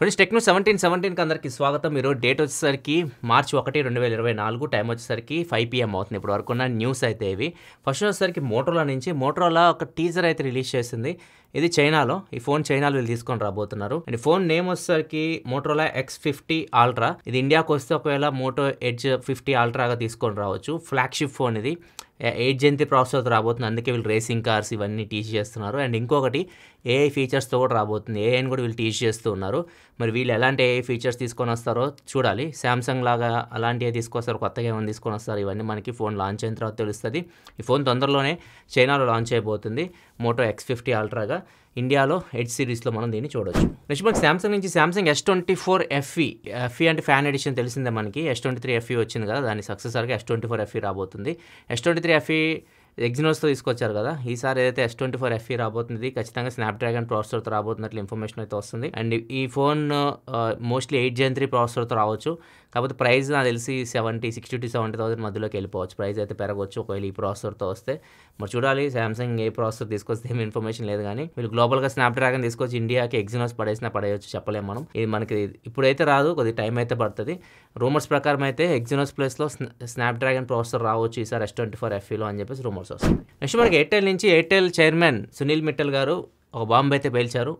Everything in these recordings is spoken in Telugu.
ఫ్రెండ్స్ టెక్నో 17 అందరికి స్వాగతం. ఈరోజు డేట్ వచ్చేసరికి మార్చి 1, 2024, టైం వచ్చేసరికి 5 PM అవుతుంది. ఇప్పుడు వరకు ఉన్న న్యూస్ అయితే ఇవి. ఫస్ట్ వచ్చేసరికి మోటరోలా ఒక టీజర్ అయితే రిలీజ్ చేసింది. ఇది చైనాలో, ఈ ఫోన్ చైనాలో వీళ్ళు తీసుకొని రాబోతున్నారు. అండ్ ఫోన్ నేమ్ వచ్చేసరికి మోటరోలా X50 Ultra. ఇది ఇండియాకి వస్తే ఒకవేళ మోటో ఎడ్జ్ 50 Ultraగా తీసుకొని రావచ్చు. ఫ్లాగ్షిప్ ఫోన్ ఇది. 8 Gen 3 ప్రాసెసర్తో రాబోతుంది. అందుకే వీళ్ళు రేసింగ్ కార్స్ ఇవన్నీ టీచ్ చేస్తున్నారు. అండ్ ఇంకొకటి ఏఐ ఫీచర్స్తో కూడా రాబోతుంది. ఏఐని కూడా వీళ్ళు టీచ్ చేస్తూ ఉన్నారు. మరి వీళ్ళు ఎలాంటి ఏఐ ఫీచర్స్ తీసుకొని వస్తారో చూడాలి. శాంసంగ్ లాగా అలాంటివి తీసుకొస్తారు, కొత్తగా ఏమైనా తీసుకొని వస్తారు, ఇవన్నీ మనకి ఫోన్ లాంచ్ అయిన తర్వాత తెలుస్తుంది. ఈ ఫోన్ తొందరలోనే చైనాలో లాంచ్ అయిపోతుంది. మోటో X50 Ultraగా ఇండియాలో ఎడ్జ్ సిరీస్లో మనం దీన్ని చూడొచ్చు. నెక్స్ట్ మనకి శాంసంగ్ నుంచి శాంసంగ్ S24 FE అంటే ఫ్యాన్ ఎడిషన్ తెలిసిందే మనకి. S23 FE వచ్చింది కదా, దాని సక్సెసర్గా S24 FE రాబోతుంది. S23 FE ఎగ్జినోస్తో తీసుకొచ్చారు కదా, ఈసారి ఏదైతే S24 FE రాబోతుంది ఖచ్చితంగా స్నాప్డ్రాగన్ ప్రాసెసర్తో రాబోతున్నట్లు ఇన్ఫర్మేషన్ అయితే వస్తుంది. అండ్ ఈ ఫోన్ మోస్ట్లీ 8 Gen 3 ప్రాసెసర్తో రావచ్చు. కాకపోతే ప్రైస్ నాకు తెలిసి 60 to 70,000 మధ్యలోకి వెళ్ళిపోవచ్చు. ప్రైస్ అయితే పెరగవచ్చు ఒకవేళ ఈ ప్రాసెసర్తో వస్తే. మరి చూడాలి శాంసంగ్ ఏ ప్రాసెసర్ తీసుకొస్తే ఏమి ఇన్ఫర్మేషన్ లేదు, కానీ వీళ్ళు గ్లోబల్గా స్నాప్డ్రాగన్ తీసుకొచ్చి ఇండియాకి ఎగ్జినోస్ పడేయచ్చు చెప్పలేము మనం. ఇది మనకి ఇప్పుడైతే రాదు, కొద్దిగా టైం అయితే పడుతుంది. రూమర్స్ ప్రకారం అయితే ఎగ్జినోస్ ప్లేస్లో స్నాప్డ్రాగన్ ప్రాసెసర్ రావచ్చు ఈసారి S24 FEలో అని చెప్పేసి రూమర్స్ వస్తుంది. నెక్స్ట్ మనకి ఎయిర్టెల్ నుంచి ఎయిర్టెల్ చైర్మన్ సునీల్ మిట్టల్ గారు ఒక బాంబు అయితే పేల్చారు.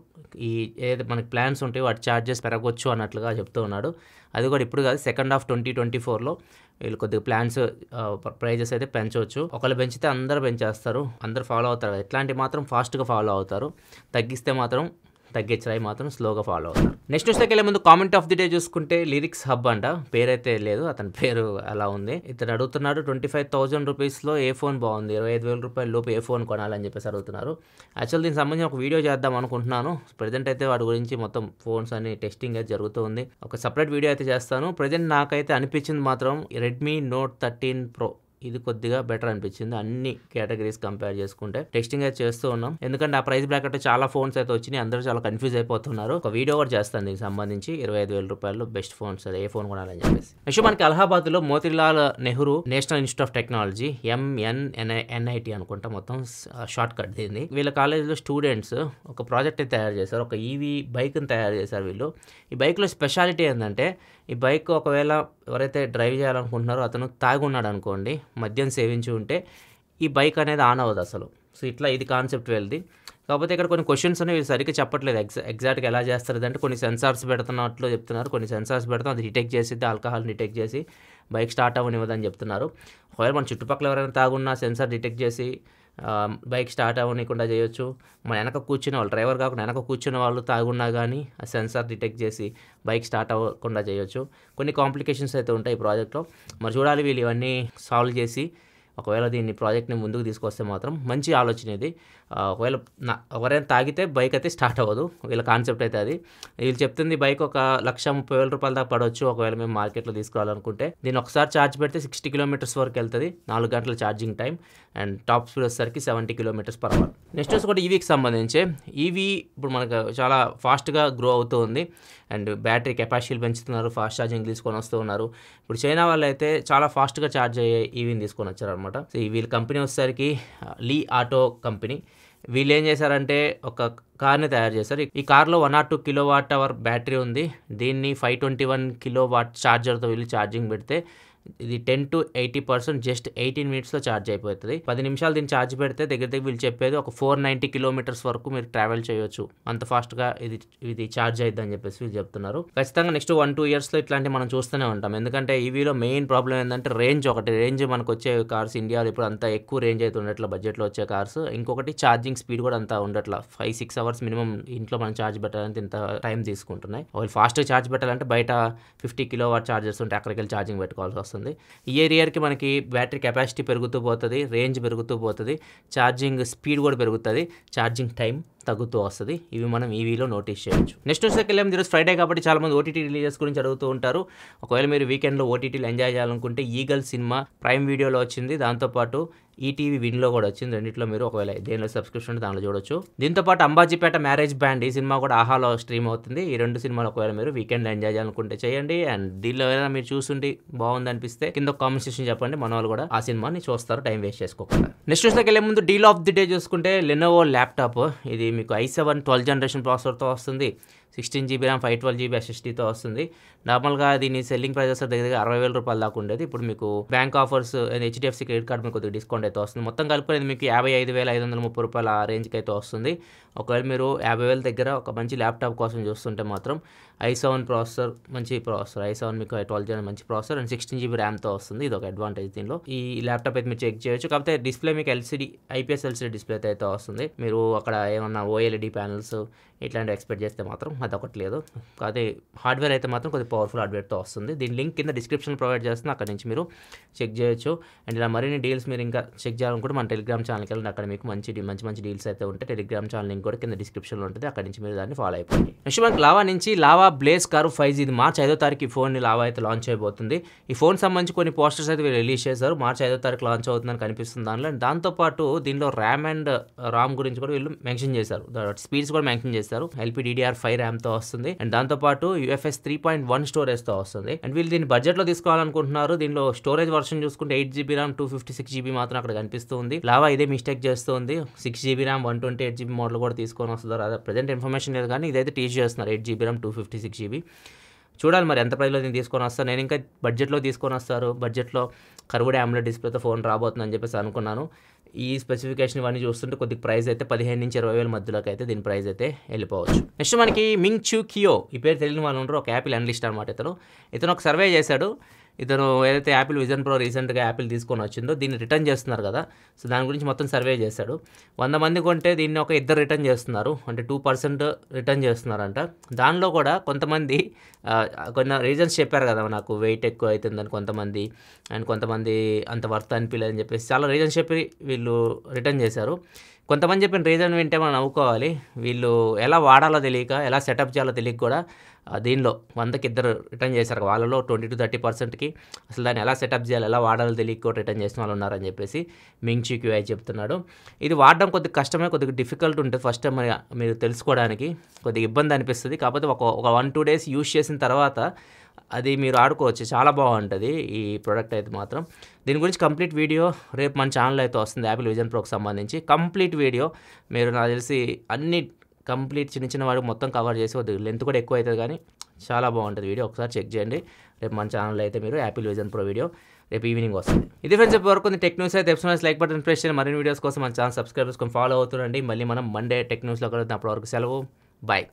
ఈ ఏదైతే మనకి ప్లాన్స్ ఉంటాయో వాటి ఛార్జెస్ పెరగవచ్చు అన్నట్లుగా చెప్తూ ఉన్నాడు. అది కూడా ఇప్పుడు కాదు, సెకండ్ హాఫ్ 2024లో వీళ్ళు కొద్దిగా ప్లాన్స్ ప్రైజెస్ అయితే పెంచవచ్చు. ఒకళ్ళు పెంచితే అందరూ పెంచేస్తారు, అందరూ ఫాలో అవుతారు. ఎట్లాంటి మాత్రం ఫాస్ట్గా ఫాలో అవుతారు, తగ్గిస్తే మాత్రం తగ్గించరాయి మాత్రం స్లోగా ఫాలో అవుతారు. నెక్స్ట్ వచ్చేకెళ్ళే ముందు కామెంట్ ఆఫ్ ది డే చూసుకుంటే లిరిక్స్ హబ్ అంట, పేరైతే లేదు, అతని పేరు అలా ఉంది. ఇతను అడుగుతున్నాడు 25,000 రూపీస్లో ఏ ఫోన్ బాగుంది, 25,000 రూపాయల లోపు ఏ ఫోన్ కొనాలని చెప్పేసి అడుగుతున్నారు. యాక్చువల్ దీనికి సంబంధించి ఒక వీడియో చేద్దాం అనుకుంటున్నాను. ప్రజెంట్ అయితే వాటి గురించి మొత్తం ఫోన్స్ అని టెస్టింగ్ అయితే జరుగుతూ ఉంది. ఒక సపరేట్ వీడియో అయితే చేస్తాను. ప్రజెంట్ నాకైతే అనిపించింది మాత్రం Redmi Note 13 Pro ఇది కొద్దిగా బెటర్ అనిపించింది అన్ని కేటగిరీస్ కంపేర్ చేసుకుంటే. టెస్టింగ్ అయితే చేస్తూ ఉన్నాం, ఎందుకంటే ఆ ప్రైస్ బ్రాకెట్ చాలా ఫోన్స్ అయితే వచ్చినాయి, అందరూ చాలా కన్ఫ్యూజ్ అయిపోతున్నారు. ఒక వీడియో కూడా చేస్తాను దీనికి సంబంధించి 25,000 రూపాయలు బెస్ట్ ఫోన్స్ ఏ ఫోన్ కొనాలని చెప్పేసి. నెక్స్ట్ మనకి అలహాబాద్లో Motilal Nehru national institute of technology MNNIT అనుకుంటా మొత్తం షార్ట్ కట్ దీన్ని. వీళ్ళ కాలేజీలో స్టూడెంట్స్ ఒక ప్రాజెక్ట్ అయితే తయారు చేశారు, ఒక ఈవీ బైక్ని తయారు చేశారు వీళ్ళు. ఈ బైక్లో స్పెషాలిటీ ఏంటంటే, ఈ బైక్ ఒకవేళ ఎవరైతే డ్రైవ్ చేయాలనుకుంటున్నారో అతను తాగి ఉన్నాడు అనుకోండి, మద్యం సేవించి ఉంటే ఈ బైక్ అనేది ఆన్ అవ్వదు అసలు. సో ఇట్లా ఇది కాన్సెప్ట్ వెళ్ళి. కాకపోతే ఇక్కడ కొన్ని క్వశ్చన్స్ అనేవి సరిగ్గా చెప్పట్లేదు. ఎగ్జాక్ట్గా ఎలా చేస్తారు అంటే, కొన్ని సెన్సార్స్ పెడుతున్నట్లు చెప్తున్నారు, కొన్ని సెన్సార్స్ పెడతాం అది డిటెక్ట్ చేసి ఆల్కహాల్ని డిటెక్ట్ చేసి బైక్ స్టార్ట్ అవ్వనివ్వదని చెప్తున్నారు. ఒకవేళ మన చుట్టుపక్కల ఎవరైనా తాగున్నా సెన్సార్ డిటెక్ట్ చేసి బైక్ స్టార్ట్ అవ్వకుండా చేయొచ్చు. మన వెనక కూర్చున్న వాళ్ళు, డ్రైవర్ కాకుండా వెనక కూర్చున్న వాళ్ళు తాగున్నా కానీ ఆ సెన్సార్ డిటెక్ట్ చేసి బైక్ స్టార్ట్ అవ్వకుండా చేయొచ్చు. కొన్ని కాంప్లికేషన్స్ అయితే ఉంటాయి ఈ ప్రాజెక్ట్లో. మరి చూడాలి వీళ్ళు ఇవన్నీ సాల్వ్ చేసి ఒకవేళ దీన్ని ప్రాజెక్ట్ని ముందుకు తీసుకొస్తే మాత్రం మంచి ఆలోచన ఇది. ఒకవేళ ఎవరైనా తాగితే బైక్ అయితే స్టార్ట్ అవ్వదు, వీళ్ళ కాన్సెప్ట్ అయితే అది. వీళ్ళు చెప్తుంది బైక్ ఒక 130,000 రూపాయల దాకా పడవచ్చు ఒకవేళ మేము మార్కెట్లో తీసుకురావాలనుకుంటే. దీన్ని ఒకసారి ఛార్జ్ పెడితే 60 kilometers వరకు వెళ్తుంది, 4 గంటల charging time, and top speed వచ్చేసరికి 70 km/h. నెక్స్ట్ వచ్చి కూడా ఈవీకి సంబంధించి ఈవీ ఇప్పుడు మనకు చాలా ఫాస్ట్గా గ్రో అవుతూ ఉంది, అండ్ బ్యాటరీ కెపాసిటీలు పెంచుతున్నారు, ఫాస్ట్ ఛార్జింగ్ తీసుకొని వస్తూ ఉన్నారు. ఇప్పుడు చైనా వాళ్ళు అయితే చాలా ఫాస్ట్గా ఛార్జ్ అయ్యే ఈవీని తీసుకొని వచ్చారనమాట. సో వీళ్ళ కంపెనీ వచ్చేసరికి లీ ఆటో కంపెనీ. వీళ్ళు ఏం చేశారంటే ఒక కార్ని తయారు చేశారు. ఈ కార్లో 1 or 2 kWh బ్యాటరీ ఉంది. దీన్ని 521 kW ఛార్జర్తో వీళ్ళు ఛార్జింగ్ పెడితే ఇది 10 to 80% జస్ట్ 18 minutesలో ఛార్జ్ అయిపోతుంది. 10 నిమిషాలు దీన్ని ఛార్జ్ పెడితే దగ్గర వీళ్ళు చెప్పేది ఒక 490 kilometers వరకు మీరు ట్రావెల్ చేయొచ్చు, అంత ఫాస్ట్గా ఇది ఛార్జ్ అయిద్ది అని చెప్పేసి వీళ్ళు చెప్తున్నారు. ఖచ్చితంగా నెక్స్ట్ 1-2 yearsలో ఇట్లాంటివి మనం చూస్తూనే ఉంటాం, ఎందుకంటే ఈవీలో మెయిన్ ప్రాబ్లం ఏంటంటే రేంజ్ మనకు వచ్చే కార్స్ ఇండియాలో ఇప్పుడు అంత ఎక్కువ రేంజ్ అయితే ఉండట్ల బడ్జెట్లో వచ్చే కార్స్. ఇంకొకటి ఛార్జింగ్ స్పీడ్ కూడా అంత ఉండట్ల, 5-6 hours మినిమం ఇంట్లో మనం ఛార్జ్ పెట్టాలంటే ఇంత టైం తీసుకుంటున్నాయి. వాళ్ళు ఫాస్ట్గా ఛార్జ్ పెట్టాలంటే బయట 50 kW ఛార్జర్స్ ఉంటే అక్కడికి వెళ్ళి ఛార్జింగ్ పెట్టుకోవాల్సి వస్తుంది. ఇయర్కి మనకి బ్యాటరీ కెపాసిటీ పెరుగుతూ పోతుంది, రేంజ్ పెరుగుతూ పోతుంది, ఛార్జింగ్ స్పీడ్ కూడా పెరుగుతుంది, ఛార్జింగ్ టైం తగ్గుతూ వస్తుంది. ఇవి మనం ఈవీలో నోటీస్ చేయొచ్చు. నెక్స్ట్ వచ్చేకెళ్ళాం, ఈరోజు ఫ్రైడే కాబట్టి చాలామంది ఓటీటీ రిలీజెస్ గురించి అడుగుతూ ఉంటారు. ఒకవేళ మీరు వీకెండ్లో ఓటీటీలు ఎంజాయ్ చేయాలనుకుంటే ఈగల్ సినిమా ప్రైమ్ వీడియోలో వచ్చింది, దాంతోపాటు ఈటీవీ విన్లో కూడా వచ్చింది. రెండిట్లో మీరు ఒకవేళ దేనిలో సబ్స్క్రిప్షన్ దాంట్లో చూడొచ్చు. దీంతోపాటు అంబాజీపేట మ్యారేజ్ బ్యాండ్ ఈ సినిమా కూడా ఆహాలో స్ట్రీమ్ అవుతుంది. ఈ 2 సినిమాలు ఒకవేళ మీరు వీకెండ్ ఎంజాయ్ చేయాలనుకుంటే చేయండి. అండ్ దీనిలో ఏదైనా మీరు చూస్తుంటే బాగుంది అనిపిస్తే కింద కామెంట్ సెక్షన్ చెప్పండి, మన వాళ్ళు కూడా ఆ సినిమాని చూస్తారు టైం వేస్ట్ చేసుకోకుండా. నెక్స్ట్ వచ్చేకెళ్ళే ముందు డీల్ ఆఫ్ ది డే చూసుకుంటే లెనోవో ల్యాప్టాప్. ఇది మీకు i7 12 జనరేషన్ ప్రాసెసర్తో వస్తుంది, 16 GB ర్యామ్ 512 GB SSDతో వస్తుంది. నార్మల్గా దీని సెల్లింగ్ ప్రైస్ వస్తే దగ్గర 60,000 రూపాయల దాకా ఉండేది. ఇప్పుడు మీకు bank offers HDFC credit card మీకు కొద్దిగా డిస్కౌంట్ అయితే వస్తుంది. మొత్తం కలుపుకునేది మీకు 55,530 రూపాయల ఆ రేంజ్కి అయితే వస్తుంది. ఒకవేళ మీరు 50,000 దగ్గర ఒక మంచి ల్యాప్టాప్ కోసం చూస్తుంటే మాత్రం i7 ప్రాసెసర్ మంచి ప్రాసెసర్, i7 మీకు 12 జన్ మంచి ప్రాసెసర్ అండ్ 16 GB ర్యామ్తో వస్తుంది. ఇది ఒక అడ్వాంటేజ్ దీనిలో. ఈ ల్యాప్టాప్ అయితే మీరు చెక్ చేయొచ్చు. కాకపోతే డిస్ప్లే మీకు IPS LCD డిస్ప్లే అయితే వస్తుంది. మీరు అక్కడ ఏమన్నా OLED ప్యానల్స్ ఇట్లాంటివి ఎక్స్పెక్ట్ చేస్తే మాత్రం అదొకటి లేదు. కాకపోతే హార్డ్వేర్ అయితే మాత్రం కొద్దిగా పవర్ఫుల్ హార్డ్వేర్తో వస్తుంది. దీని లింక్ కింద డిస్క్రిప్షన్ ప్రొవైడ్ చేస్తుంది, అక్కడ నుంచి మీరు చెక్ చేయొచ్చు. అండ్ ఇలా మరిన్ని డీల్స్ మీరు ఇంకా చెక్ చేయాలనుకుంటే మన టెలిగ్రామ్ ఛానల్కి వెళ్ళండి, అక్కడ మీకు మంచి డీల్స్ అయితే ఉంటాయి. టెలిగ్రామ్ ఛానల్ లింక్ కూడా కింద డిస్క్రిప్షన్లో ఉంటుంది, అక్కడ నుంచి మీరు దాన్ని ఫాలో అయిపోండి. నెక్స్ట్ మనకి లావా నుంచి లావా బ్లేజ్ కర్వ్ 5G, ఇది మార్చి 5వ తారీఖు ఈ ఫోన్ని లావా అయితే లాంచ్ అయిపోతుంది. ఈ ఫోన్ సంబంధించి కొన్ని పోస్టర్స్ అయితే వీళ్ళు రిలీజ్ చేశారు. మార్చి 5వ తారీఖు లాంచ్ అవుతుందని కనిపిస్తుంది దానిలో. అండ్ దాంతోపాటు దీనిలో ర్యామ్ అండ్ రామ్ గురించి కూడా వీళ్ళు మెన్షన్ చేశారు, స్పీడ్స్ కూడా మెన్షన్ చేశారు. LPDDR5 ర్యామ్తో వస్తుంది అండ్ దాంతోపాటు UFS 3.1 స్టోరేజ్తో వస్తుంది. అండ్ వీళ్ళు దీన్ని బడ్జెట్లో తీసుకోవాలనుకుంటున్నారు. దీనిలో స్టోరేజ్ వర్షన్ చూసుకుంటే 8 GB ర్యామ్ 256 GB మాత్రం అక్కడ కనిపిస్తుంది. లావా ఇదే మిస్టేక్ చేస్తుంది, 6 GB ర్యామ్ 128 GB మోడల్ కూడా తీసుకొని వస్తున్నారు. అదే ప్రజెంట్ ఇన్ఫర్మేషన్ లేదు కానీ ఇదైతే టీచ్ చేస్తున్నారు 8 GB ర్యామ్ 256 GB. చూడాలి మరి ఎంత ప్రైస్లో నేను తీసుకొని వస్తాను. నేను ఇంకా బడ్జెట్లో తీసుకొని వస్తారు, బడ్జెట్లో కర్వ్డ్ AMOLED డిస్ప్లేతో ఫోన్ రాబోతుందని చెప్పేసి అనుకున్నాను. ఈ స్పెసిఫికేషన్ ఇవన్నీ చూస్తుంటే కొద్దిగా ప్రైస్ అయితే 15,000 నుంచి 20,000 మధ్యలోకి అయితే దీని ప్రైస్ అయితే వెళ్ళిపోవచ్చు. నెక్స్ట్ మనకి మింగ్ చూ కియో, ఈ పేరు తెలియని వాళ్ళు ఉండరు, ఒక యాపిల్ అనలిస్ట్ అనమాట. ఇతను ఒక సర్వే చేశాడు. ఇతను ఏదైతే యాపిల్ విజన్ ప్రో రీసెంట్గా యాపిల్ తీసుకొని వచ్చిందో దీన్ని రిటర్న్ చేస్తున్నారు కదా, సో దాని గురించి మొత్తం సర్వే చేశాడు. 100 మంది కొంటే దీన్ని ఒక 2 రిటర్న్ చేస్తున్నారు, అంటే 2% రిటర్న్ చేస్తున్నారంట. దానిలో కూడా కొంతమంది కొన్ని రీజన్స్ చెప్పారు కదా, నాకు వెయిట్ ఎక్కువ అవుతుందని కొంతమంది, అండ్ కొంతమంది అంత వర్త్ అనిపించలేదని చెప్పేసి చాలా రీజన్స్ చెప్పి వీళ్ళు రిటర్న్ చేశారు. కొంతమంది చెప్పిన రీజన్ వింటే మనం నవ్వుకోవాలి. వీళ్ళు ఎలా వాడాలో తెలియక, ఎలా సెటప్ చేయాలో తెలియక కూడా దీనిలో 100కి 2 రిటర్న్ చేశారు. వాళ్ళలో 20-30%కి అసలు దాన్ని ఎలా సెటప్ చేయాలి, ఎలా వాడాలో తెలియక కూడా రిటర్న్ చేసిన వాళ్ళు ఉన్నారని చెప్పేసి మింగ్ చూ కియో చెప్తున్నాడు. ఇది వాడడం కొద్దిగా కష్టమే, కొద్దిగా డిఫికల్ట్ ఉంటుంది ఫస్ట్ టైం మీరు తెలుసుకోవడానికి, కొద్దిగా ఇబ్బంది అనిపిస్తుంది. కాకపోతే ఒక 1-2 డేస్ యూజ్ చేసిన తర్వాత అది మీరు ఆడుకోవచ్చు, చాలా బాగుంటుంది ఈ ప్రోడక్ట్ అయితే మాత్రం. దీని గురించి కంప్లీట్ వీడియో రేపు మన ఛానల్ అయితే వస్తుంది, యాపిల్ విజన్ ప్రోకి సంబంధించి కంప్లీట్ వీడియో. మీరు నాకు తెలిసి అన్ని కంప్లీట్ చిన్న వాడికి మొత్తం కవర్ చేసి, లెంత్ కూడా ఎక్కువ అవుతుంది కానీ చాలా బాగుంటుంది వీడియో, ఒకసారి చెక్ చేయండి. రేపు మన ఛానల్లో అయితే మీరు యాపిల్ విజన్ ప్రో వీడియో రేపు ఈవినింగ్ వస్తుంది. ఇది ఫ్రెండ్స్ వరకు టెక్ న్యూస్ అయితే ఎపిసోడ్స్ లైక్ బటన్ ప్రెస్ చేయండి. మరిన్ని వీడియోస్ కోసం మన ఛానల్ సబ్స్క్రైబ్ చేసుకొని ఫాలో అవుతుండండి. మళ్ళీ మనం మండే టెక్ న్యూస్లో కలుగుతాం. అప్పటివరకు సెలవు, బాయ్.